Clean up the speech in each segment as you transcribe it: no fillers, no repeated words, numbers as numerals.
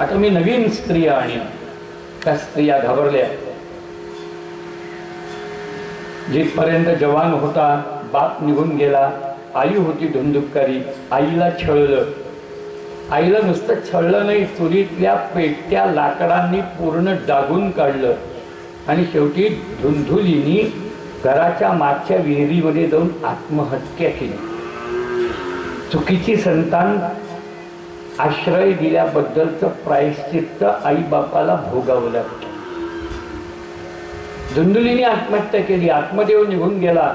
आता मी नवीन स्त्रिया आणीन. त्या स्त्रिया घाबरल्या. जिथपर्यंत जवान होता बाप निघून गेला, आई होती धुंदुककारी. आईला छळलं. आईला नुसतं छळलं नाही, चुलीतल्या पेटत्या लाकडांनी पूर्ण डागून काढलं. आणि शेवटी धुंधुलीनी घराच्या मागच्या विहिरीमध्ये जाऊन आत्महत्या केली. चुकीची संतान आश्रय दिल्याबद्दलचं प्रायश्चित्त आई बापाला भोगावं लागतं. धुंधुलीने आत्महत्या केली. आत्मदेव निघून गेला.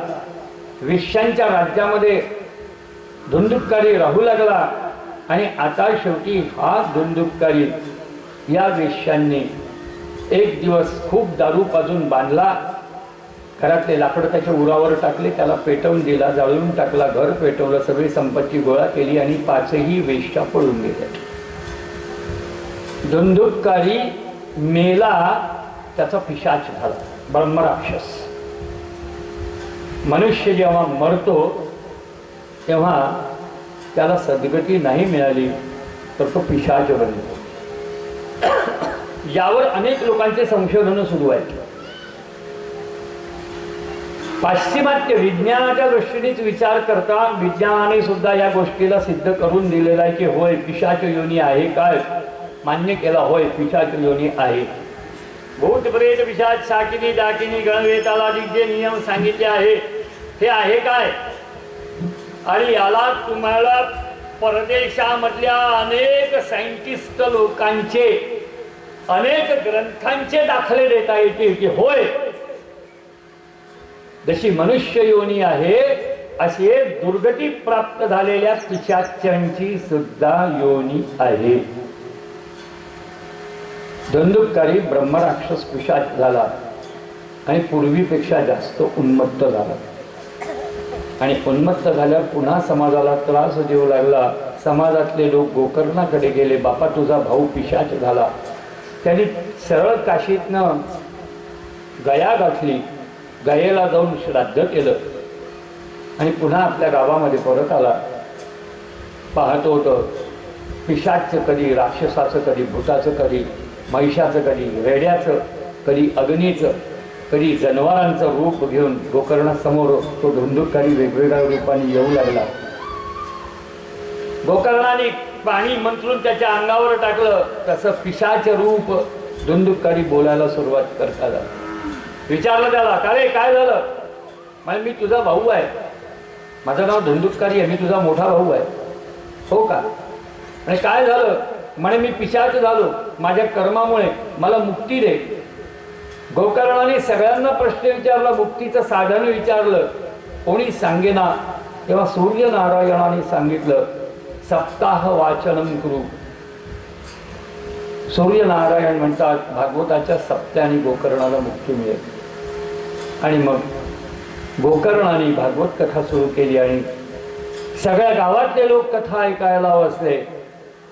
वेश्यांच्या राज्यामध्ये धुंदुककारी राहू लागला. आणि आता शेवटी हा धुंदुककारी या वेश्यांनी एक दिवस खूप दारू पाजून बांधला. घरातले लाकडं त्याच्या उरावर टाकले, त्याला पेटवून दिला, जाळून टाकला, घर पेटवलं, सगळी संपत्ती गोळा केली आणि 5ही वेश्या पळून गेल्या. धुंदुककारी मेला, त्याचा पिशाच झाला, ब्रह्मराक्षस. मनुष्य जेव्हा मरतो तेव्हा त्याला सद्गती नाही मिळाली तर तो पिशाच बनतो. यावर अनेक लोकांचे संशोधन सुरू आहेत. पाश्चिमात्य विज्ञानाच्या दृष्टीनेच विचार करता विज्ञानाने सुद्धा या गोष्टीला सिद्ध करून दिलेला आहे की होय, पिशाच योनी आहे. काय मान्य केला? होय, पिशाच योनी आहे. भूत प्रेत पिशाच शाकिनी डाकिनी गणवेतालादी जे नियम सांगितले आहे हे आहे काय? आणि याला तुम्हाला परदेशामधल्या अनेक सायंटिस्ट लोकांचे अनेक ग्रंथांचे दाखले देता येतील की होय, जशी मनुष्य योनी आहे अशी दुर्गती प्राप्त झालेल्या पिशाच्यांची सुद्धा योनी आहे. धुंदुककारी ब्रह्मराक्षस पिशाच झाला आणि पूर्वीपेक्षा जास्त उन्मत्त झाला. आणि उन्मत्त झाल्यावर पुन्हा समाजाला त्रास देऊ लागला. समाजातले लोक गोकर्णाकडे गेले. बापा, तुझा भाऊ पिशाच झाला. त्यांनी सरळ काशीतनं गया गाठली. गयेला जाऊन श्राद्ध केलं आणि पुन्हा आपल्या गावामध्ये परत आला. पाहतो होतं पिशाचं कधी, राक्षसाचं कधी, भूताचं कधी, महिषाचं कधी, रेड्याचं कधी, अग्नीचं कधी, जनावरांचं रूप घेऊन गोकर्णासमोर तो धुंदुककारी वेगवेगळ्या रूपाने येऊ लागला. गोकर्णाने पाणी मंत्रून त्याच्या अंगावर टाकलं तसं पिशाचं रूप धुंदुककारी बोलायला सुरुवात करता. विचारलं त्याला, का रे काय झालं? म्हणजे मी तुझा भाऊ आहे, माझं नाव धुंदुककारी आहे, मी तुझा मोठा भाऊ आहे. हो का? आणि काय झालं? म्हणे मी पिशाच झालो, माझ्या कर्मामुळे मला मुक्ती दे. गोकर्णाने सगळ्यांना प्रश्न विचारला, मुक्तीचं साधन विचारलं, कोणी सांगेना. तेव्हा सूर्यनारायणाने सांगितलं, सप्ताह वाचनम करू. सूर्यनारायण म्हणतात भागवताच्या सप्त्याने गोकर्णाला मुक्ती मिळेल. आणि मग गोकर्णाने भागवत कथा सुरू केली आणि सगळ्या गावातले लोक कथा ऐकायला बसले.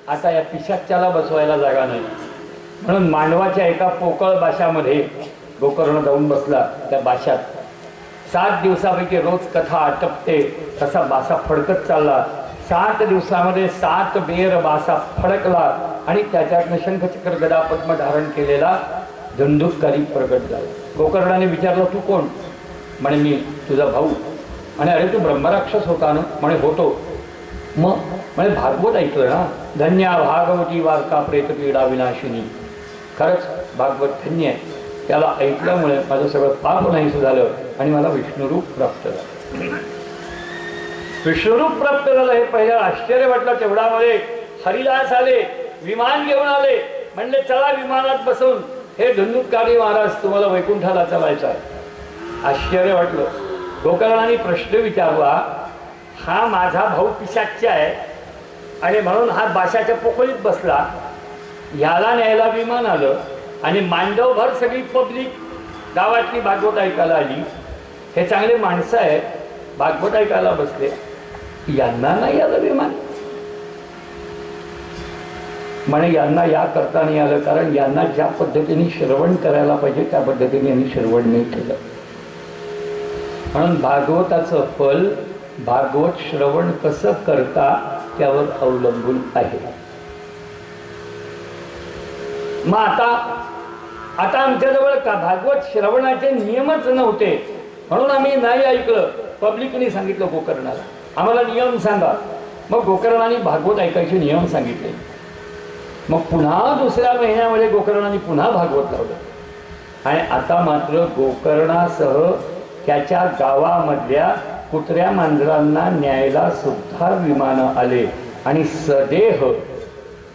आता या पिशाच्याला बसवायला जागा नाही म्हणून मांडवाच्या एका पोकळ बाशामध्ये गोकर्ण जाऊन बसला. त्या बाशात 7 दिवसापैकी रोज कथा आटपते तसा बासा फडकत चालला. 7 दिवसामध्ये 7 बेर बासा फडकला आणि त्याच्यातनं शंखचक्र गदा पद्म धारण केलेला धुंदुककारी प्रगट झाला. गोकर्णाने विचारलं, तू कोण? म्हणे मी तुझा भाऊ. म्हणे अरे तू ब्रह्मराक्षस होता ना? म्हणे होतो. मग म्हणे भागवत ऐकलं ना? धन्या भागवती वार्ता प्रेतपीडा विनाशिनी. खरंच भागवत धन्य आहे, त्याला ऐकल्यामुळे माझं सगळं पाप नाहीसं झालं आणि मला विष्णुरूप प्राप्त झालं. विष्णुरूप प्राप्त झालं हे पहिलं आश्चर्य वाटलं. तेवढ्यामध्ये हरिदास आले, विमान घेऊन आले. म्हणले चला विमानात बसून, हे धुंदुककारी महाराज तुम्हाला वैकुंठाला चालायचं आहे. आश्चर्य वाटलं. गोकर्णाने प्रश्न विचारला, हा माझा भाऊ पिशाच्य आहे आणि म्हणून हा बाशाच्या पोकळीत बसला, ह्याला न्यायला विमान आलं आणि मांडवभर सगळी पब्लिक गावातली भागवत ऐकायला आली. हे चांगले माणसं आहेत, भागवत ऐकायला बसले, यांना नाही आलं विमान? म्हणे यांना या करता नाही आलं कारण यांना ज्या पद्धतीने श्रवण करायला पाहिजे त्या पद्धतीने यांनी श्रवण नाही केलं. म्हणून भागवताचं फल भागवत श्रवण कसं करता त्यावर अवलंबून आहे. मग आता आमच्याजवळ का भागवत श्रवणाचे नियमच नव्हते, म्हणून आम्ही नाही ऐकलं. पब्लिकने सांगितलं गोकर्णाला आम्हाला नियम सांगा. मग गोकर्णाने भागवत ऐकायचे नियम सांगितले. मग पुन्हा दुसऱ्या महिन्यामध्ये गोकर्णाने पुन्हा भागवत लावलं. आणि आता मात्र गोकर्णासह त्याच्या गावामधल्या कुत्र्या मांजरांना न्यायला सुद्धा विमानं आले आणि सदेह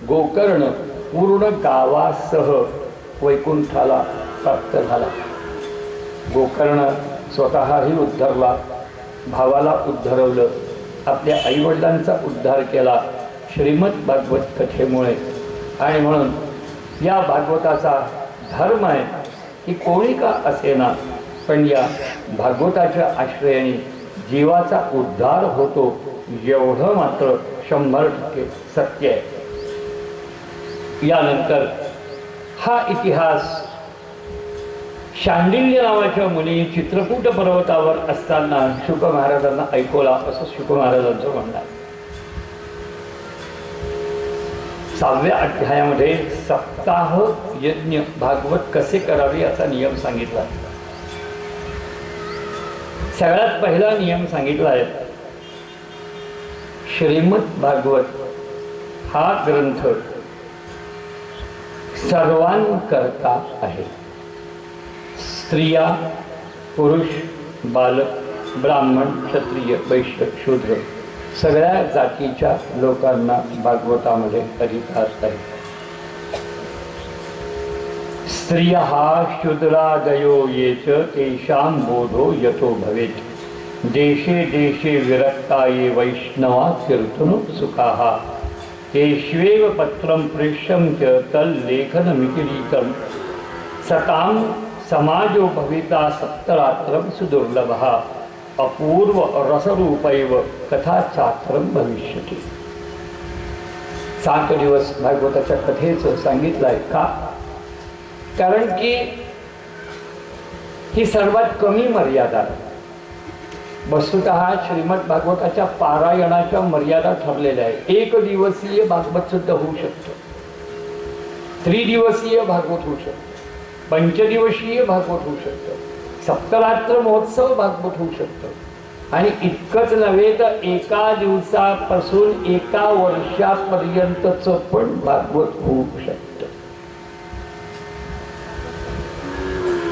गोकर्ण पूर्ण गावासह वैकुंठाला प्राप्त झाला. गोकर्ण स्वतःही उद्धरला, भावाला उद्धरवलं, आपल्या आईवडिलांचा उद्धार केला श्रीमद भागवत कथेमुळे. आणि म्हणून या भागवताचा धर्म आहे की कोणी का असेना, पण या भागवताच्या आश्रयाने जीवाचा उद्धार होतो, एवढं मात्र 100% सत्य आहे. यानंतर हा इतिहास शांडिल्य नावाच्या मुली चित्रकूट पर्वतावर असताना शुक महाराजांना ऐकवला, असं शुक महाराजांचं म्हणणं आहे. 6व्या अध्यायामध्ये सप्ताह यज्ञ भागवत कसे करावे याचा नियम सांगितला. सगळ्यात पहिला नियम सांगितला आहे, श्रीमद भागवत हा ग्रंथ सर्वांकरता आहे. स्त्रिया, पुरुष, बालक, ब्राह्मण, क्षत्रिय, वैश्य, शूद्र सगळ्या जातीच्या लोकांना भागवतामध्ये अधिकार आहे. स्त्रिया शूद्रादयो येच तेषां बोधो यतो भवेत्. देशे देशे विरक्ता ये वैष्णवा कीर्तनो सुखाः. तेष्वेव पत्रं पृष्ठं च तल्लेखनमितिरीतं. सतां समाजो भविता सप्तरात्रं सुदुर्लभः. अपूर्व रसरूपैव कथा चात्रं भविष्यति. 7 दिवस भागवताच्या कथेचं सांगितलं आहे. का? कारण की ही सर्वात कमी मर्यादा आहे. वस्तुतः श्रीमद भागवताच्या पारायणाच्या मर्यादा ठरलेल्या आहे. 1 दिवसीय भागवत सुद्धा होऊ शकतं, 3 दिवसीय भागवत होऊ शकतं, 5 दिवसीय भागवत होऊ शकतं, सप्तरात्र महोत्सव भागवत होऊ शकतं. आणि इतकंच नव्हे तर एका दिवसापासून एका वर्षापर्यंतचं पण भागवत होऊ शकतं.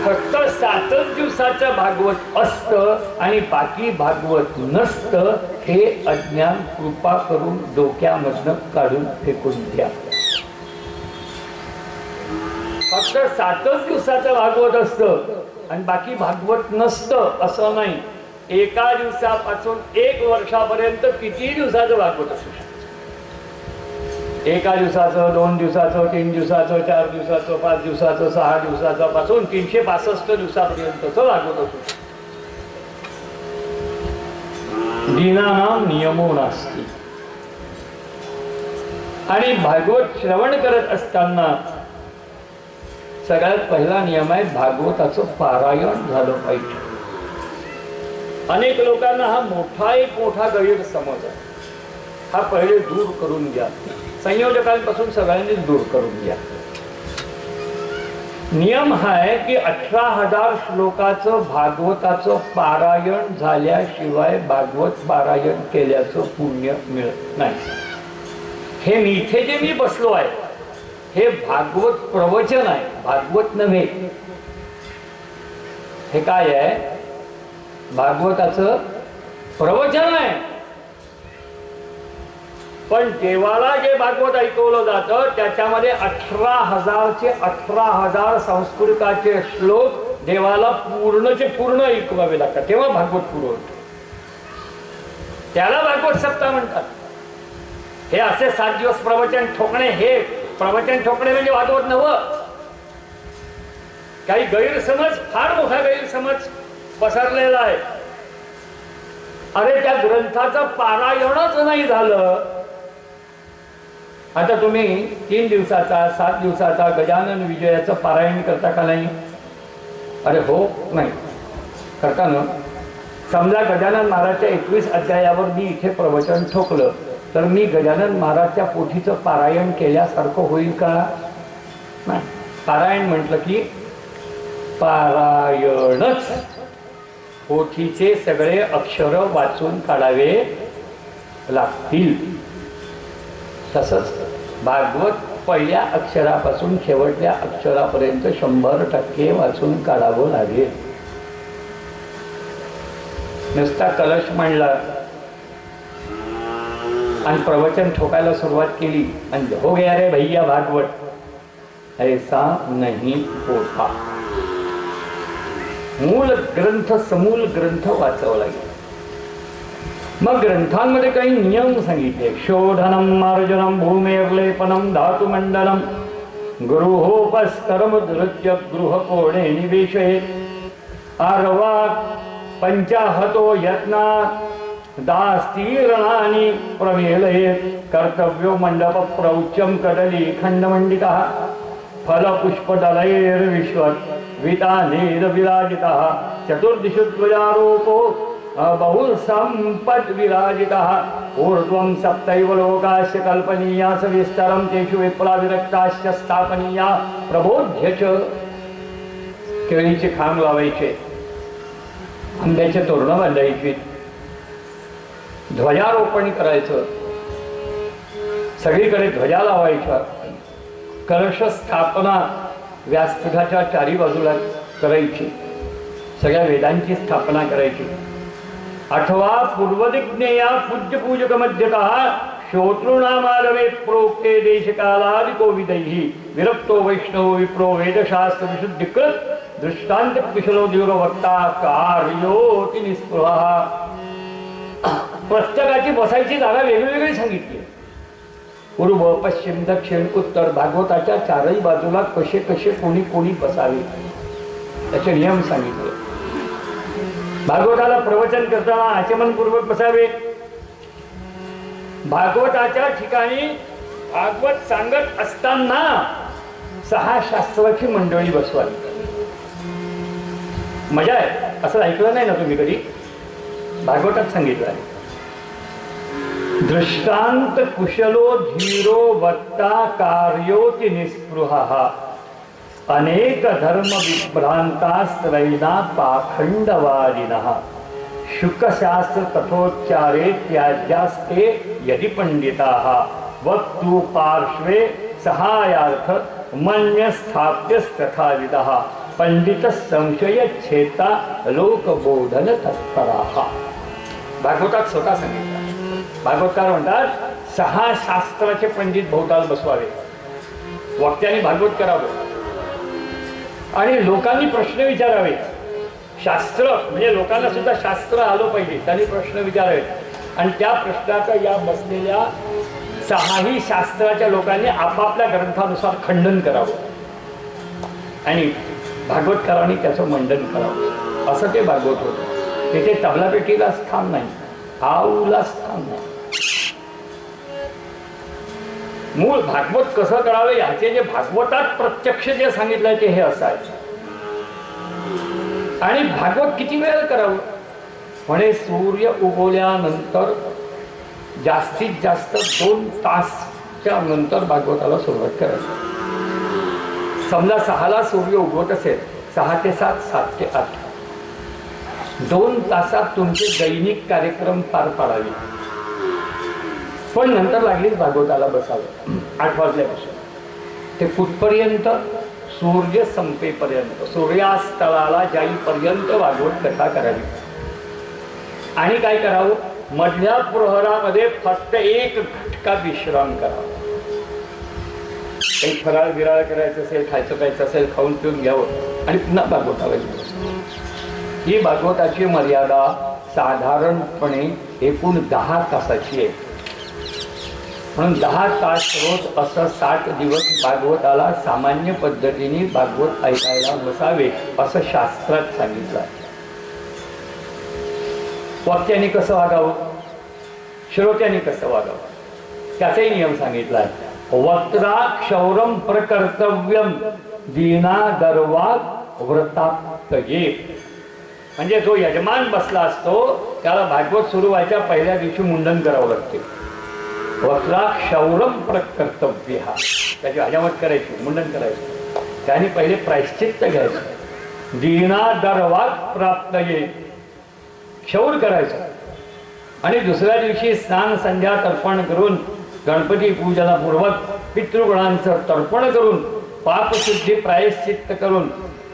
फक्त 7च दिवसाचं भागवत असतं आणि बाकी भागवत नसतं, हे अज्ञान कृपा करून डोक्यामधनं काढून फेकून द्या. फक्त 7च दिवसाचं भागवत असतं आणि बाकी भागवत नसतं असं नाही. एका दिवसापासून 1 वर्षापर्यंत किती दिवसाचं भागवत असू शकतं. एका दिवसाचं, 2 दिवसाचं, 3 दिवसाचं, 4 दिवसाचं, 5 दिवसाचं, 6 दिवसाचं पासून 365 दिवसापर्यंतचं भागवत असू शकतं. दिनानाम नियमो नास्ति. आणि भागवत श्रवण करत असताना सगळ्यात पहिला नियम आहे, भागवताचं पारायण झालं पाहिजे. अनेक लोकांना हा मोठा गैरसमज आहे. हा पहिले दूर करून घ्या. संयोजकांपासून सगळ्यांनीच दूर करून घ्या. नियम हा आहे की 18,000 श्लोकाचं भागवताचं पारायण झाल्याशिवाय भागवत पारायण केल्याचं पुण्य मिळत नाही. हे इथे जे मी बसलो आहे हे भागवत प्रवचन आहे, भागवत नव्हे. हे काय आहे? भागवताचं प्रवचन आहे. पण देवाला जे भागवत ऐकवलं जातं त्याच्यामध्ये 18,000चे 18,000 संस्कृताचे श्लोक देवाला पूर्णचे पूर्ण ऐकवावे लागतात, तेव्हा भागवत पूर्ण होतं. त्याला भागवत सप्ताह म्हणतात. हे असे 7 दिवस प्रवचन ठोकणे, हे प्रवचन ठोकणे म्हणजे भागवत नव्हतं. काही गैरसमज, फार मोठा गैरसमज पसरलेला आहे. अरे त्या ग्रंथाचं पारायणच नाही झालं. आता तुम्ही 3 दिवसाचा, 7 दिवसाचा गजानन विजयाचं पारायण करता का नाही? अरे हो, नाही करता ना. समजा गजानन महाराजच्या 21 अध्यायावर मी इथे प्रवचन ठोकलं तर मी गजानन महाराजच्या पोथीचं पारायण केल्यासारखं होईल का? नाही. पारायण म्हटलं की पारायणच, पोथीचे सगळे अक्षर वाचून काढावे लागतील. तसंच भागवत पहिल्या अक्षरापासून शेवटल्या अक्षरापर्यंत 100% वाचून काढावं लागेल. नुसता कलश मांडला आणि प्रवचन ठोकायला सुरुवात केली आणि हो गया रे भैया भागवत, ऐसा नहीं होता. मूल ग्रंथ समूल ग्रंथ वाचावं लागेल. मग ग्रंथांमध्ये काही नियम सांगितले. शोधनम मार्जनम भूमेर्लेपनम धातुमंडलम गृहोपस्करम नृत्य गृहकोणे निवेशयेत आर्वा पंचाहतो यत्ना दास्तीरणानि प्रमेलयेत कर्तव्यो मंडप प्रौच्यम कडली खंडमंडितः फलपुष्पदलैर्विश्वत् वितानेर विराजितः चतुर्दिशु ध्वजारोपो बहुसंपद् विराजितः ऊर्ध्वं सप्तैव लोकास्य कल्पनीया सविस्तरं तेषु विप्लविरक्ताश्च स्थापनीया प्रबोध्य च. केळीचे खांब लावायचे, आंब्याचे तोरणं बांधायची, ध्वजारोपण करायचं, सगळीकडे ध्वजा लावायच्या, कलश स्थापना व्यासपीठाच्या चारी बाजूला करायची, सगळ्या वेदांची स्थापना करायची. अथवा पूर्वदिग्नेया पूज्यपूजक मध्यतः श्रोतॄणामारवे प्रोक्ते देशकालादिको विदैहि विरक्तो वैष्णव विप्रो वेदशास्त्र विशुद्धिकृत दृष्टांत कुशलो दूरवक्ता कार्योति निस्पृहा. प्रत्येकाची बसायची जागा वेगवेगळी सांगितली. पूर्व पश्चिम दक्षिण उत्तर भागवताच्या चारही बाजूला कसे कसे कोणी कोणी बसावे त्याचे नियम सांगितले. भागवताला प्रवचन करताना आचमनपूर्वक बसावे. भागवताच्या ठिकाणी भागवत सांगत असताना 6 शास्त्राची मंडळी बसवावी. मजा आहे, असं ऐकलं नाही ना तुम्ही कधी? भागवतात सांगितलं आहे. दृष्टांत कुशलो धीरो वक्ता कार्योति निस्पृहा अनेक धर्म विभ्रांतास्त्रैना पाखंडवादिनः शुकशास्त्र तथोच्चारे त्याज्यास्ते यदि पंडिताः वक्तु पार्श्वे सहायार्थ मन्य स्थाप्यस्तथाविदः पंडित संशय छेता लोकबोधन तत्पराः. भागवतात स्वतः सांगितलं. भागवतकार म्हणतात 6 शास्त्राचे पंडित भोवताल बसवावे, वक्त्यांनी भागवत करावं आणि लोकांनी प्रश्न विचारावे. शास्त्र म्हणजे लोकांना सुद्धा शास्त्र आलं पाहिजे, त्यांनी प्रश्न विचारावे आणि त्या प्रश्नाचा या बसलेल्या 6ही शास्त्राच्या लोकांनी आपापल्या ग्रंथानुसार खंडन करावं आणि भागवतकारांनी त्याचं मंडन करावं. असं ते भागवत होतं. तिथे तबलापेटीला स्थान नाही, आऊला स्थान नाही. मूळ भागवत कसं करावं याचे जे भागवतात प्रत्यक्ष जे सांगितलं ते हे असं आहे. आणि भागवत किती वेळ करावं म्हणे सूर्य उगवल्यानंतर जास्तीत जास्त 2 तासच्या नंतर भागवताला सुरुवात करायची. समजा 6ला सूर्य उगवत असेल, 6 ते 7, 7 ते 8, 2 तासात तुमचे दैनिक कार्यक्रम पार पाडावे. पण नंतर लागलीच भागवताला बसावं 8 वाजल्यापासून ते कुठपर्यंत? सूर्य संपेपर्यंत, सूर्यास्तळाला जाईपर्यंत भागवत कथा करावी. आणि काय करावं? मधल्या प्रहरामध्ये फक्त 1 घटका विश्राम करावा. काही फराळ विराळ करायचं असेल, खायचं प्यायचं असेल, खाऊन पिऊन घ्यावं आणि पुन्हा भागवताला बसावं. ही भागवताची मर्यादा साधारणपणे एकूण 10 तासाची आहे. म्हणून 10 तास रोज असं 60 दिवस भागवताला सामान्य पद्धतीने भागवत ऐकायला बसावे असं शास्त्रात सांगितलं आहे. वक्त्यांनी कसं वागावं, श्रोत्यांनी कसं वागावं त्याचाही नियम सांगितला आहे. वक्त्रा क्षौरम प्रकर्तव्यम दीना गर्वा व्रताप्तये. म्हणजे जो यजमान बसला असतो त्याला भागवत सुरू व्हायच्या पहिल्या दिवशी मुंडन करावं लागते. वक्त्रा क्षौरम प्रकर्तव्य, त्याची हजामत करायची, मुंडन करायचं. त्याने पहिले प्रायश्चित्त घ्यायचं, दीना दरवात प्राप्त ये क्षौर करायचं आणि दुसऱ्या दिवशी स्नान संध्या तर्पण करून गणपती पूजनापूर्वक पितृगणांचं तर्पण करून पापशुद्धी प्रायश्चित्त करून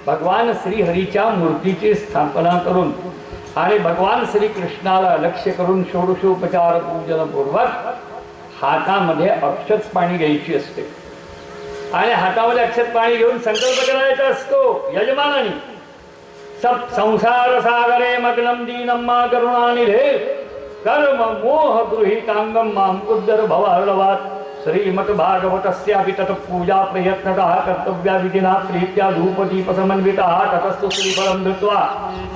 भगवान श्रीहरीच्या मूर्तीची स्थापना करून आणि भगवान श्रीकृष्णाला लक्ष्य करून षोडशोपचार पूजनपूर्वक हातामध्ये अक्षत पाणी घ्यायची असते आणि हातामध्ये अक्षत पाणी घेऊन संकल्प करायचा असतो यजमानाने, सब संसार सागरे मग्नम दीनम मा करुणानिधे कर्म मोह गृहीतांगम माम उद्धर भवार्णवात श्रीमद भागवतस्यापि तत पूजा प्रयत्नतः कर्तव्या विधिना प्रीत्या धूपदीपसमन्वितः ततस्तु श्रीफलं धृत्वा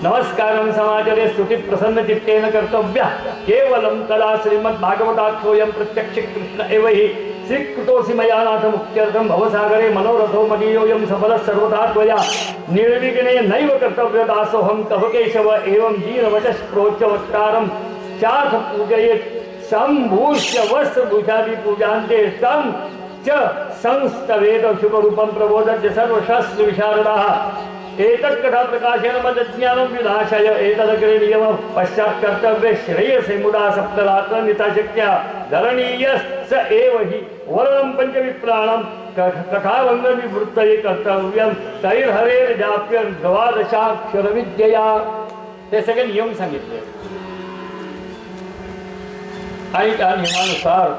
नमस्कारं समाचरे स्तुति प्रसन्न चित्तेन कर्तव्या केवलं तदा श्रीमद् भागवतात् सोऽयं प्रत्यक्ष कृष्ण एव हि श्रीकृतोऽसि मया नाथ मुक्त्यर्थं भवसागरे मनोरथो मदीयोऽयं सफलः सर्वथा त्वया निर्विघ्ने नैव कर्तव्यदासोऽहं तव केशव एवं दीनवचः प्रोच्य वक्तारं चाथ पूजयेत् संभूष्य वस्त्रभूषादि पूजान्ते तं च संस्तवेद शुभरूपं प्रबोधत्य सर्वशास्त्र विशारदाः एतत् कथा प्रकाशेन मदज्ञानं विनाशाय एतदग्रे नियमः पश्चात् कर्तव्ये श्रेयसे मुदा सप्तरात्र निताशक्त्या धरणीय स एव हि वर्णं पंचविप्राणं कथावङ्गनिवृत्तये कर्तव्यं तैर्हरेर्जाप्य द्वादशाक्षरविद्यया। ते सगळे नियम सांगितले आणि त्या नियमानुसार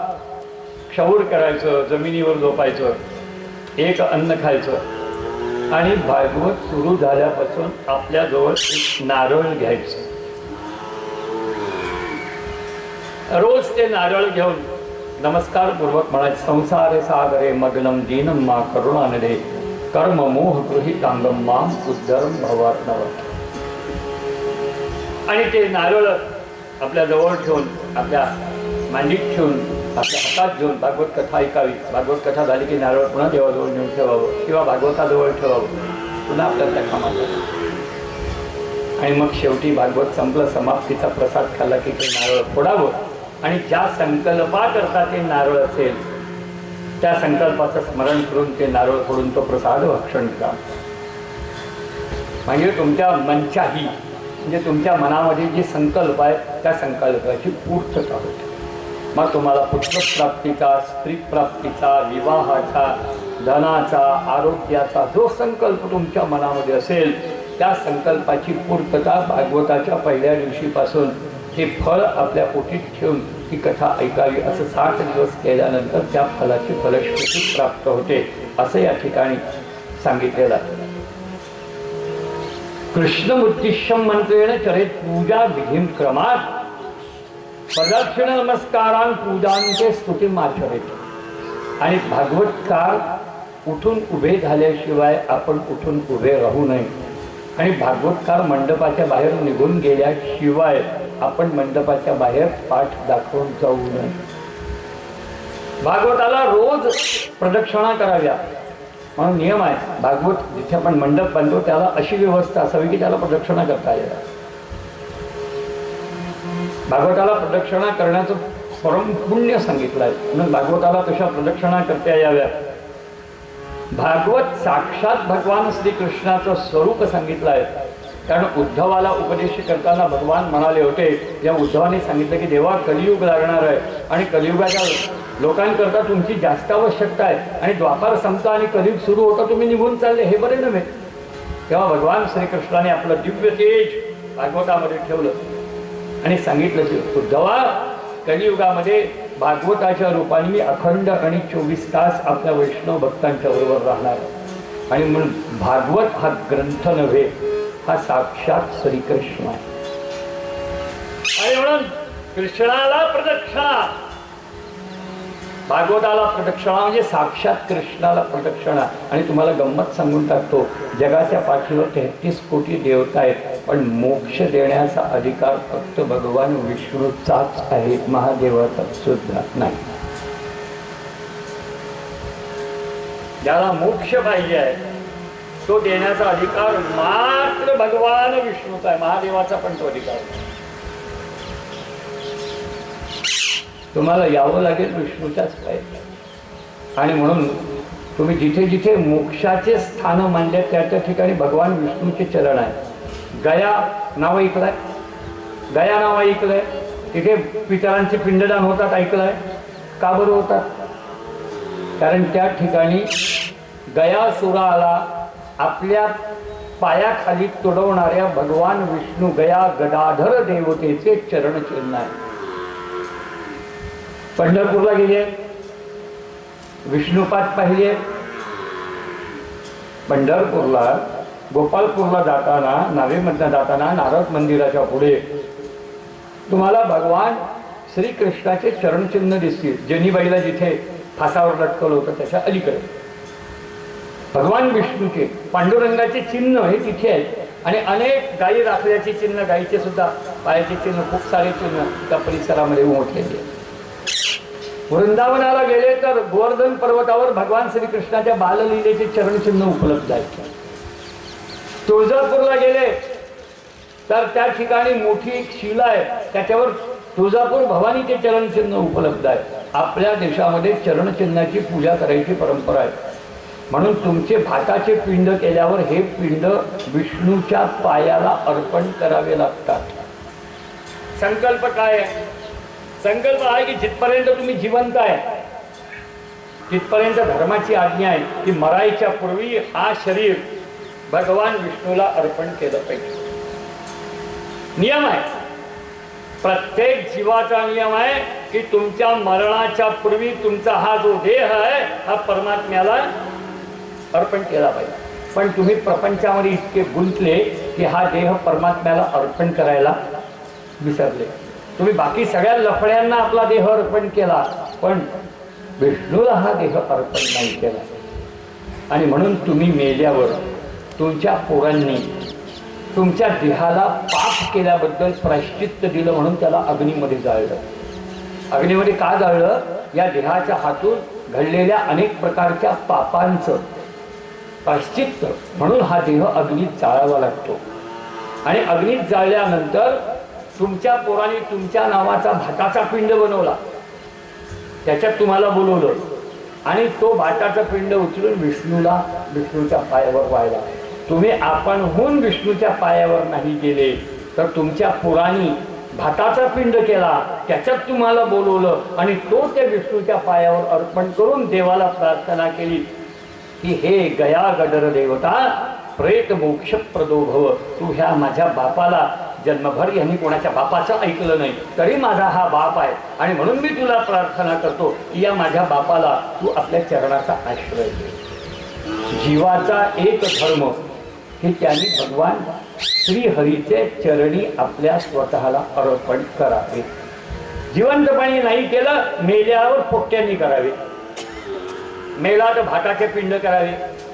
क्षौर करायचं, जमिनीवर झोपायचं, एक अन्न खायचं आणि भागवत सुरू झाल्यापासून आपल्याजवळ एक नारळ घ्यायचं। रोज ते नारळ घेऊन नमस्कार पूर्वक म्हणायचं, संसारे सागरे मग्नम दीनम मा करुणानिधे कर्म मोह गृहीतांगम माम उद्धरम भवार्णव। आणि ते नारळ आपल्या जवळ ठेवून, आपल्या मांडीत ठेवून, आपल्या हातात घेऊन भागवत कथा ऐकावी। भागवत कथा झाली की नारळ पुन्हा देवाजवळ नेऊन ठेवावं किंवा भागवताजवळ ठेवावं, पुन्हा आपल्या त्या कामात जावं। आणि मग शेवटी भागवत संपलं, समाप्तीचा प्रसाद खाल्ला की ते नारळ फोडावं आणि ज्या संकल्पाकरता ते नारळ असेल त्या संकल्पाचं स्मरण करून ते नारळ फोडून तो प्रसाद भक्षण करा। म्हणजे तुमच्या मनच्याही, म्हणजे तुमच्या मनामध्ये जे संकल्प आहे त्या संकल्पाची पूर्तता होते। मग तुम्हाला पुत्रप्राप्तीचा, स्त्रीप्राप्तीचा, विवाहाचा, धनाचा, आरोग्याचा जो संकल्प तुमच्या मनामध्ये असेल त्या संकल्पाची पूर्तता भागवताच्या पहिल्या दिवशीपासून हे फळ आपल्या पोटीत ठेवून ही कथा ऐकावी असं 60 दिवस केल्यानंतर त्या फलाची फलश्रुती प्राप्त होते असं या ठिकाणी सांगितलेलं आहे। कृष्णमुद्दिश्यं मंत्रेण चरेत पूजा विधिं क्रमात प्रदक्षिण नमस्कारान पूजांचे स्तुतिमाचरेत। आणि भागवतकार उठून उभे झाल्याशिवाय आपण उठून उभे राहू नये आणि भागवतकार मंडपाच्या बाहेर निघून गेल्याशिवाय आपण मंडपाच्या बाहेर पाठ दाखवून जाऊ नये। भागवताला रोज प्रदक्षिणा कराव्या म्हणून नियम आहे। भागवत जिथे आपण मंडप बांधतो त्याला अशी व्यवस्था असावी की त्याला प्रदक्षिणा करता येईल। भागवताला प्रदक्षिणा करण्याचं परम पुण्य सांगितलं आहे म्हणून भागवताला तशा प्रदक्षिणा करता याव्या। भागवत साक्षात भगवान श्रीकृष्णाचं स्वरूप सांगितलं आहे। कारण उद्धवाला उपदेश करताना भगवान म्हणाले होते, जेव्हा उद्धवाने सांगितलं की देवा कलियुग लागणार आहे आणि कलियुगाच्या लोकांकरता तुमची जास्त आवश्यकता आहे आणि द्वापार संपता आणि कलियुग सुरू होता तुम्ही निघून चालले, हे बरे नव्हे। तेव्हा भगवान श्रीकृष्णाने आपलं दिव्य तेज भागवतामध्ये ठेवलं आणि सांगितलं की उद्धवा कलियुगामध्ये भागवताच्या रूपाने मी अखंड आणि 24 तास आपल्या वैष्णव भक्तांच्या बरोबर राहणार आणि म्हणून भागवत हा ग्रंथ नव्हे, हा साक्षात श्रीकृष्ण आहे। आणि म्हणून कृष्णाला प्रदक्षिणा, भागवताला प्रदक्षिणा म्हणजे साक्षात कृष्णाला प्रदक्षिणा। आणि तुम्हाला गंमत सांगून टाकतो, जगाच्या पाठीवर 33 कोटी देवता आहेत पण मोक्ष देण्याचा अधिकार फक्त भगवान विष्णूचाच आहे, महादेवाचा सुद्धा नाही। ज्याला मोक्ष पाहिजे आहे तो देण्याचा अधिकार मात्र भगवान विष्णूचा आहे, महादेवाचा पण तो अधिकार नाही। तुम्हाला यावं लागेल विष्णूच्याच पाहिजे। आणि म्हणून तुम्ही जिथे जिथे मोक्षाचे स्थान मानले त्या त्या ठिकाणी भगवान विष्णूचे चरण आहे. गया नाव ऐकलंय? गया नाव ऐकलंय? तिथे पितरांचे पिंडदान होतात, ऐकलंय? का बरं होतात? कारण त्या ठिकाणी गयासुराला आपल्या पायाखाली तुडवणाऱ्या भगवान विष्णू गया गदाधर देवतेचे चरणचिन्ह आहे. पंढरपूरला गेले, विष्णुपाद पाहिले. पंढरपूरला गोपालपूरला जाताना, नावेमधनं जाताना नारद मंदिराच्या पुढे तुम्हाला भगवान श्रीकृष्णाचे चरणचिन्ह दिसतील. जनीबाईला जिथे फासावर लटकवलं होतं त्याच्या अलीकडे भगवान विष्णूचे पांडुरंगाचे चिन्ह हे तिथे आहेत आणि अनेक गायी राखल्याचे चिन्ह, गायीचे सुद्धा पायाचे चिन्ह, खूप सारे चिन्ह त्या परिसरामध्ये उमटलेले आहेत. वृंदावनाला गेले तर गोवर्धन पर्वतावर भगवान श्रीकृष्णाच्या बाललीलेचे चरणचिन्ह उपलब्ध आहेत. तुळजापूरला गेले तर त्या ठिकाणी मोठी एक शिला आहे, त्याच्यावर तुळजापूर भवानीचे चरणचिन्ह उपलब्ध आहे. आपल्या देशामध्ये चरणचिन्हाची पूजा करायची परंपरा आहे. म्हणून तुमचे भाताचे पिंड केल्यावर हे पिंड विष्णूच्या पायाला अर्पण करावे लागतात. संकल्प काय आहे? संकल्प आहे की जिथपर्यंत तुम्ही जिवंत आहे तिथपर्यंत धर्माची आज्ञा आहे की मरायच्या पूर्वी हा शरीर भगवान विष्णूला अर्पण केलं पाहिजे. नियम आहे, प्रत्येक जीवाचा नियम आहे की तुमच्या मरणाच्या पूर्वी तुमचा हा जो देह आहे हा परमात्म्याला अर्पण केला पाहिजे. पण तुम्ही प्रपंचामध्ये इतके गुंतले की हा देह परमात्म्याला अर्पण करायला विसरले. तुम्ही बाकी सगळ्या लफड्यांना आपला देह अर्पण केला, पण विष्णूला हा देह अर्पण नाही केला. आणि म्हणून तुम्ही मेल्यावर तुमच्या पोरांनी तुमच्या देहाला पाप केल्याबद्दल प्रायश्चित्त दिलं म्हणून त्याला अग्नीमध्ये जाळलं. अग्नीमध्ये का जाळलं? या देहाच्या हातून घडलेल्या अनेक प्रकारच्या पापांचं प्रायश्चित्त म्हणून हा देह अग्नीत जाळावा लागतो. आणि अग्नीत जाळल्यानंतर तुमच्या पोराने तुमच्या नावाचा भाताचा पिंड बनवला, त्याच्यात तुम्हाला बोलवलं आणि तो भाताचा पिंड उचलून विष्णूच्या पायावर व्हायला. तुम्ही आपणहून विष्णूच्या पायावर नाही गेले तर तुमच्या पोराने भाताचा पिंड केला, त्याच्यात तुम्हाला बोलवलं आणि तो त्या विष्णूच्या पायावर अर्पण करून देवाला प्रार्थना केली की हे गया गडर देवता प्रेत मोक्ष प्रदो भव. तू ह्या माझ्या बापाला जन्मभर यांनी कोणाच्या बापाचं ऐकलं नाही तरी माझा हा बाप आहे आणि म्हणून मी तुला प्रार्थना करतो की या माझ्या बापाला तू आपल्या चरणाचा आश्रय दे. जीवाचा एक धर्म की त्यांनी भगवान श्रीहरीचे चरणी आपल्या स्वतःला अर्पण करावे. जिवंतपणी नाही केलं, मेल्यावर पोट्ट्यांनी करावे. मेला तर भाताचे पिंड करावे,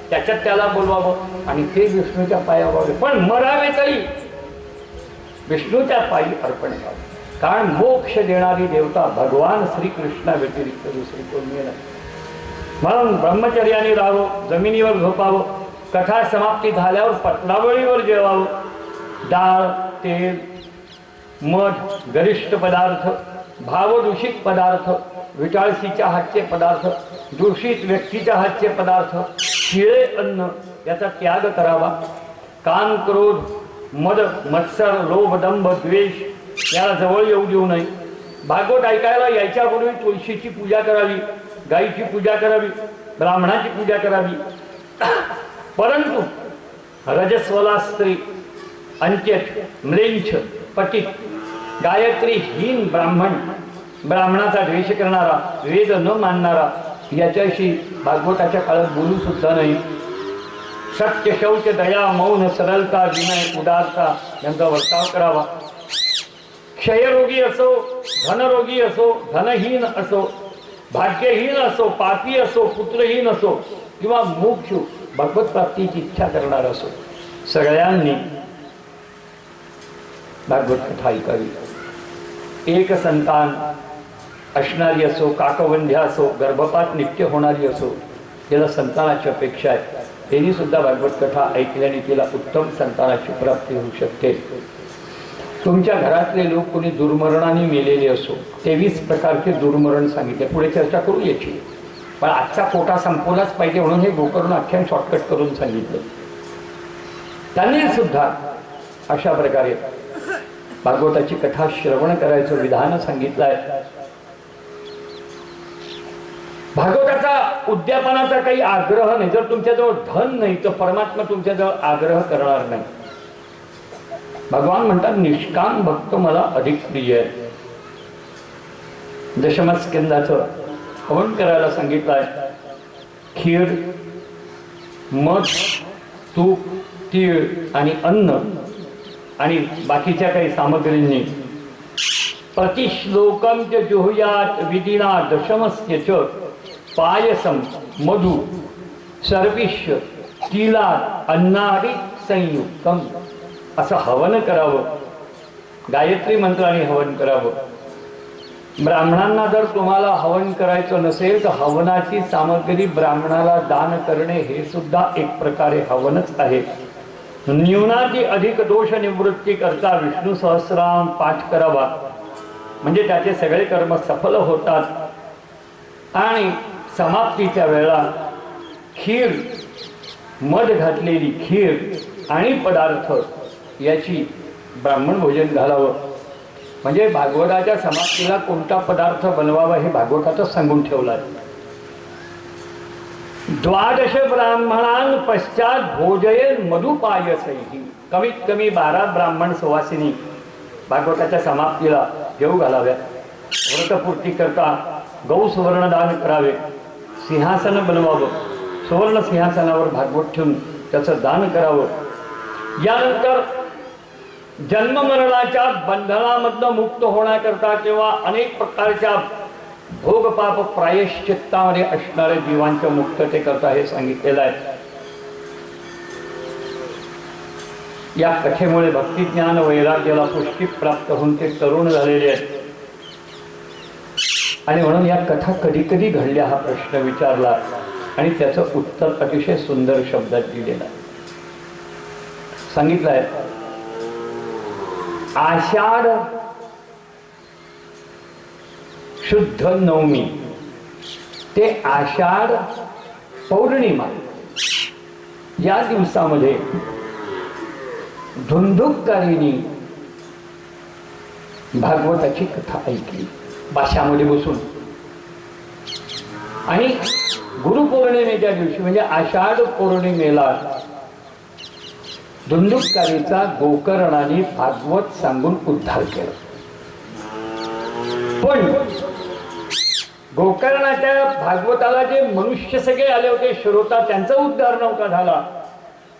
त्याच्यात त्याला बोलवावं आणि ते विष्णूच्या पायावर, पण मरावे तरी विष्णूच्या पायी अर्पण करावे. कारण मोक्ष देणारी देवता भगवान श्रीकृष्णा व्यतिरिक्त दुसरी कोणी नाही. म्हणून ब्रह्मचर्याने राहावं, जमिनीवर झोपावं, कथा समाप्ती झाल्यावर पत्रावळीवर जेवावं. डाळ, तेल, मध, गरिष्ठ पदार्थ, भावदूषित पदार्थ, विटाळसीच्या हातचे पदार्थ, दूषित व्यक्तीच्या हातचे पदार्थ, शिळे अन्न याचा त्याग करावा. काम, क्रोध, मद, मत्सर, लोभ, दंभ, द्वेष याला जवळ येऊ देऊ नये. भागवत ऐकायला यायच्यापूर्वी तुळशीची पूजा करावी, गायीची पूजा करावी, ब्राह्मणाची पूजा करावी. परंतु रजस्वला स्त्री, अंत्यट, म्लेंछ, पतित, गायत्रीहीन ब्राह्मण, ब्राह्मणाचा द्वेष करणारा, वेद न मानणारा याच्याशी भागवताच्या काळात बोलू सुद्धा नाही. सत्य, शौच, दया, मौन, सरलता, विनय, उदारता यांचा वर्ताव करावा. क्षयरोगी असो, धनरोगी असो, धनहीन असो, भाग्यहीन असो, पापी असो, पुत्रहीन असो किंवा मोक्ष भगवत प्राप्तीची इच्छा करणार असो, सगळ्यांनी भागवत कथा ऐकावी. एक संतान असणारी असो, काकवंध्या असो, गर्भपात नित्य होणारी असो, याला संतानाची अपेक्षा आहे. त्यांनी सुद्धा भागवत कथा ऐकल्याने तिला उत्तम संतानाची प्राप्ती होऊ शकते. तुमच्या घरातले लोक कोणी दुर्मरणाने मेलेले असो, 23 प्रकारचे दुर्मरण सांगितले, पुढे चर्चा करू याची. पण आजचा कोटा संपवलाच पाहिजे म्हणून हे गोकर्ण आख्यान शॉर्टकट करून सांगितलं. त्यांनी सुद्धा अशा प्रकारे भागवताची कथा श्रवण करायचं विधान सांगितलं आहे. भागवताचा उद्यापनाचा काही आग्रह नाही. जर तुमच्याजवळ धन नाही तर परमात्मा तुमच्याजवळ आग्रह करणार नाही. भगवान म्हणतात निष्काम भक्त मला अधिक प्रिय आहे. दशमस्कंदाचं हवन करायला सांगितलं आहे. खीर, मध, तूप, तीळ आणि अन्न आणि बाकीच्या काही सामग्रींनी प्रतिश्लोकम च जुहुयात विधिना दशमस्य च पायसम मधु सर्विष्य तिलात अन्नादि संयुक्तम असं हवन करावं. गायत्री मंत्राने हवन करावं. ब्राह्मणांना जर तुम्हाला हवन करायचं नसेल तर हवनाची सामग्री ब्राह्मणाला दान करणे हे सुद्धा एक प्रकारे हवनच आहे. न्यूनाती अधिक दोष निवृत्ती करता विष्णू सहस्रनाम पाठ करावा म्हणजे त्याचे सगळे कर्म सफल होतात. आणि समाप्तीच्या वेळा खीर, मध घातलेली खीर आणि पदार्थ याची ब्राह्मण भोजन घालावं. म्हणजे भागवताच्या समाप्तीला कोणता पदार्थ बनवावा हे भागवतातच सांगून ठेवलं आहे. द्वादश ब्राह्मणां पश्चात भोजयेन मधुपायसैहि. कमीत कमी 12 ब्राह्मण सुवासिनी भागवताच्या समाप्तीला जेवू घालाव्या. व्रतपूर्ती करता गौ सुवर्ण दान करावे. सिंहासन बनवावं. सुवर्ण सिंहासनावर भागवत ठेवून त्याचं दान करावं. यानंतर जन्म मरणाच्या बंधनामधनं मुक्त होण्याकरता किंवा अनेक प्रकारच्या भोग पाप प्रायश्चित्तामध्ये असणाऱ्या जीवांच्या मुक्तते करता हे सांगितलेलं आहे. या कथेमुळे भक्तिज्ञान वैराग्याला पुष्टी प्राप्त होऊन ते तरुण झालेले आहेत. आणि म्हणून या कथा कधी कधी घडल्या हा प्रश्न विचारला आणि त्याचं उत्तर अतिशय सुंदर शब्दात दिलेलं आहे. सांगितलं आहे आषाढ शुद्ध नवमी ते आषाढ पौर्णिमा या दिवसामध्ये धुंधुककारीने भागवताची कथा ऐकली भाषामध्ये बसून. आणि गुरुपौर्णिमेच्या दिवशी म्हणजे आषाढ पौर्णिमेला धुंधुककारीचा गोकर्णाने भागवत सांगून उद्धार केला. पण गोकर्णाच्या भागवताला जे मनुष्य सगळे आले होते श्रोता त्यांचा उद्धार नव्हता झाला.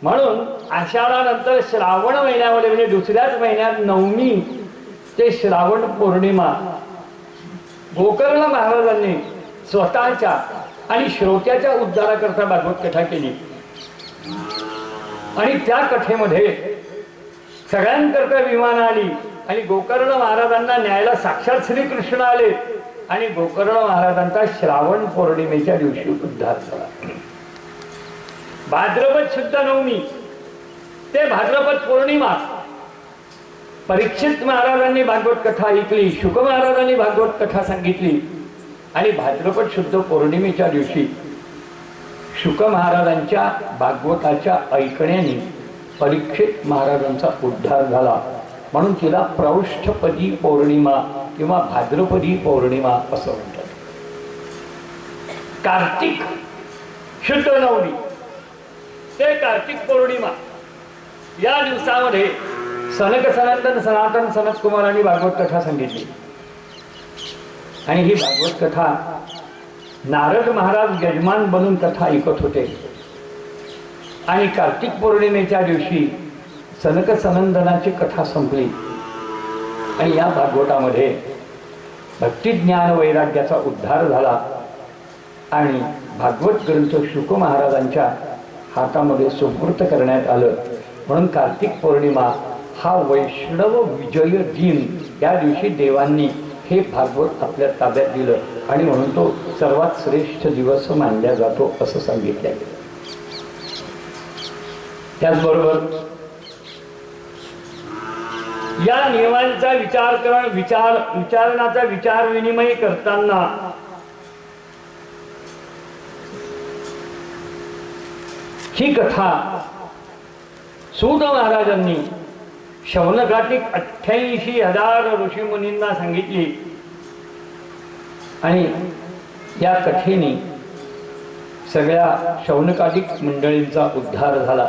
म्हणून आषाढानंतर श्रावण महिन्यामध्ये म्हणजे दुसऱ्याच महिन्यात नवमी ते श्रावण पौर्णिमा गोकर्ण महाराजांनी स्वतःच्या आणि श्रोत्याच्या उद्धाराकरता भागवत कथा केली. आणि त्या कथेमध्ये सगळ्यांकरता विमान आली आणि गोकर्ण महाराजांना न्यायला साक्षात श्रीकृष्ण आले आणि गोकर्ण महाराजांचा श्रावण पौर्णिमेच्या दिवशी उद्धार झाला. भाद्रपद शुद्ध नवमी ते भाद्रपद पौर्णिमा परीक्षित महाराजांनी भागवत कथा ऐकली. शुक महाराजांनी भागवत कथा सांगितली. आणि भाद्रपद शुद्ध पौर्णिमेच्या दिवशी शुक महाराजांच्या भागवताच्या ऐकण्याने परीक्षित महाराजांचा उद्धार झाला. म्हणून तिला प्रौष्ठपदी पौर्णिमा किंवा भाद्रपदी पौर्णिमा असं म्हणतात. कार्तिक शुद्ध नवमी ते कार्तिक पौर्णिमा या दिवसामध्ये सनक सनंदन सनातन सनत कुमारांनी भागवत कथा सांगितली. आणि ही भागवत कथा नारद महाराज यजमान बनून कथा ऐकत होते. आणि कार्तिक पौर्णिमेच्या दिवशी सनक सनंदनाची कथा संपली. आणि या भागवतामध्ये भक्तिज्ञान वैराग्याचा उद्धार झाला. आणि भागवत ग्रंथ शुक महाराजांच्या हातामध्ये सुपूर्त करण्यात आलं. म्हणून कार्तिक पौर्णिमा हा वैष्णव विजय दिन या दिवशी देवांनी हे भागवत आपल्या ताब्यात दिलं आणि म्हणून तो सर्वात श्रेष्ठ दिवस मानला जातो असं सांगितलं गेलं. त्याचबरोबर या नियमांचा विचारणाचा विचार विनिमय करताना ही कथा सूत महाराजांनी शौनकाधिक 88,000 ऋषीमुनींना सांगितली आणि या कथेने सगळ्या शौनकाधिक मंडळींचा उद्धार झाला.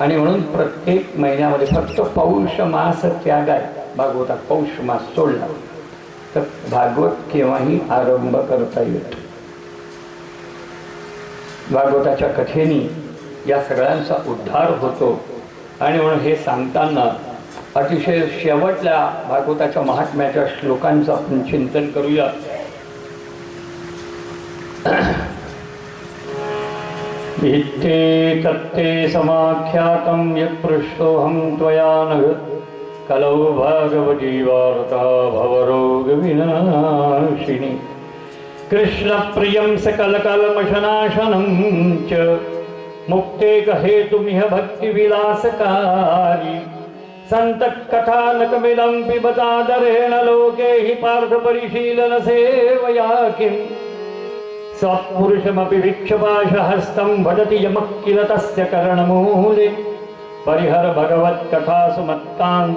आणि म्हणून प्रत्येक महिन्यामध्ये फक्त पौष मास त्याग आहे. भागवतात पौष मास सोडला तर भागवत केव्हाही आरंभ करता येतो. भागवताच्या कथेने या सगळ्यांचा उद्धार होतो. आणि म्हणून हे सांगताना अतिशय शेवटल्या भागवताच्या महात्म्याच्या श्लोकांचं आपण चिंतन करूया. इत्थे तत्ते समाख्यातं यत्पृष्टोऽहं त्वया नघ कलौ भागवती वार्ता भवरोगविनाशिनी कृष्णप्रियं सकलकल्मषनाशनं च मुक्तेक हेतुमिह भक्तिविलासकारी सन्तकथानकमिदं पिबतादरेण लोके हि पार्थपरिशीलन सेवया किम् स्वपुरुषमपि वीक्षपाशहस्तं भजति यमः किल तस्य करणमूले परिहर भगवत्कथासु मत्तान्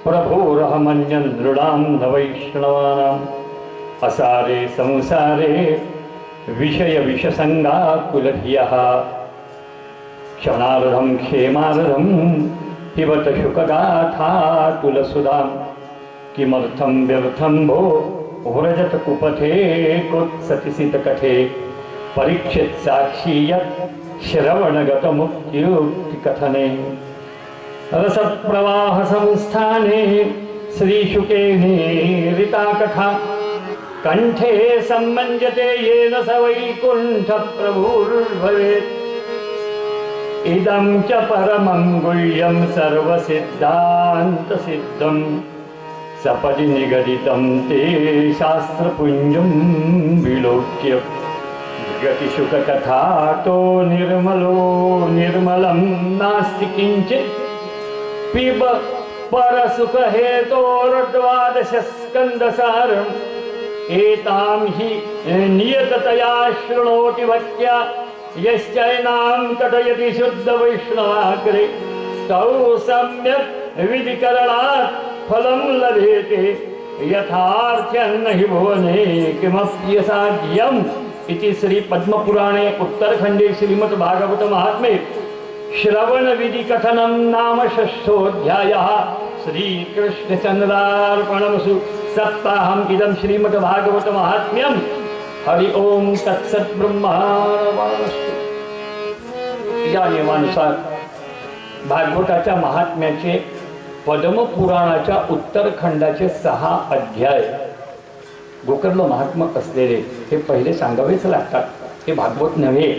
प्रभोरहमन्यन् नृणां न वैष्णवानाम् असारे संसारे विषयविषसङ्गाकुलधियः क्षणार्धं क्षेमार्धं पिबत शुकगाथातुलसुधां किमर्थं व्यर्थं भो व्रजत कुपथे कृत्सतिसितकथे परीक्षित साक्षी यत् श्रवणगतमुक्त्युक्तिकथने रसप्रवाहसंस्थाने श्रीशुकेने ऋता कथा कंठे सम्मञ्जते येन स वैकुण्ठप्रभुर्भवेत् इदं च परमं गुह्यं सर्वसिद्धान्तसिद्धं सपदि निगदितं ते शास्त्रपुञ्जं विलोक्य गतिशुककथातो निर्मलं नास्ति किञ्चित् पिब परसुखहेतोर्द्वादशस्कन्धसारम् एतां हि नियततया शृणोति भक्त्या यश्चैनां कथयति शुद्धवैष्णवाग्रे तौ सम्यक् विधिकरणात् फलं लभेते यथार्थ्यन्न हि भुवने किमप्यसाध्यम् इति श्री पद्मपुराणे उत्तरखण्डे श्रीमद्भागवत महात्म्ये श्रवणविधिकथनं नाम षष्ठोऽध्यायः. श्रीकृष्णचन्द्रार्पणमस्तु. सप्ताहम् इदं श्रीमद्भागवत महात्म्यं. हरि ओम तत्सत् ब्रह्मार्पणमस्तु. या नियमानुसार भागवताच्या महात्म्याचे पद्मपुराणाच्या उत्तरखंडाचे 6 अध्याय गोकर्ण महात्म्य असलेले हे पहिले सांगावेच लागतात. हे भागवत नव्हे,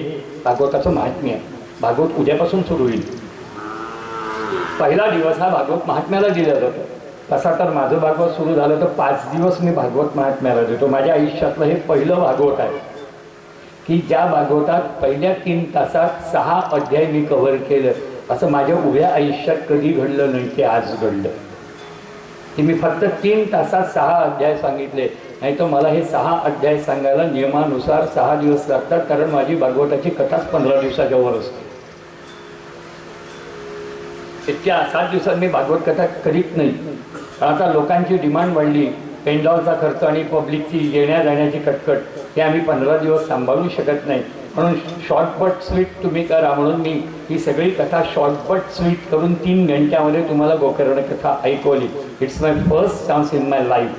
भागवताचं महात्म्य. भागवत उद्यापासून सुरू होईल. पहिला दिवस हा भागवत महात्म्याला दिला जातो. तसा तर माझं भागवत सुरू झालं तर 5 दिवस मी भागवत महात्म्याला देतो. माझ्या आयुष्यातलं हे पहिलं भागवत आहे की ज्या भागवतात पहिल्या 3 तासात 6 अध्याय मी कव्हर केलं. असं माझ्या उभ्या आयुष्यात कधी घडलं नाही, ते आज घडलं. की मी फक्त 3 तासात 6 अध्याय सांगितले. नाही तर मला हे 6 अध्याय सांगायला नियमानुसार 6 दिवस लागतात, कारण माझी भागवताची कथाच 15 दिवसाच्या वर असते. इतक्या 7 दिवसात मी भागवत कथा करीत नाही. आता लोकांची डिमांड वाढली, पेंडॉलचा खर्च आणि पब्लिकची येण्या जाण्याची कटकट, हे आम्ही 15 दिवस सांभाळू शकत नाही. म्हणून शॉर्ट बट स्वीट तुम्ही करा म्हणून मी ही सगळी कथा शॉर्ट बट स्वीट करून 3 घंट्यामध्ये तुम्हाला गोकर्ण कथा ऐकवली. It's my first chance in my life.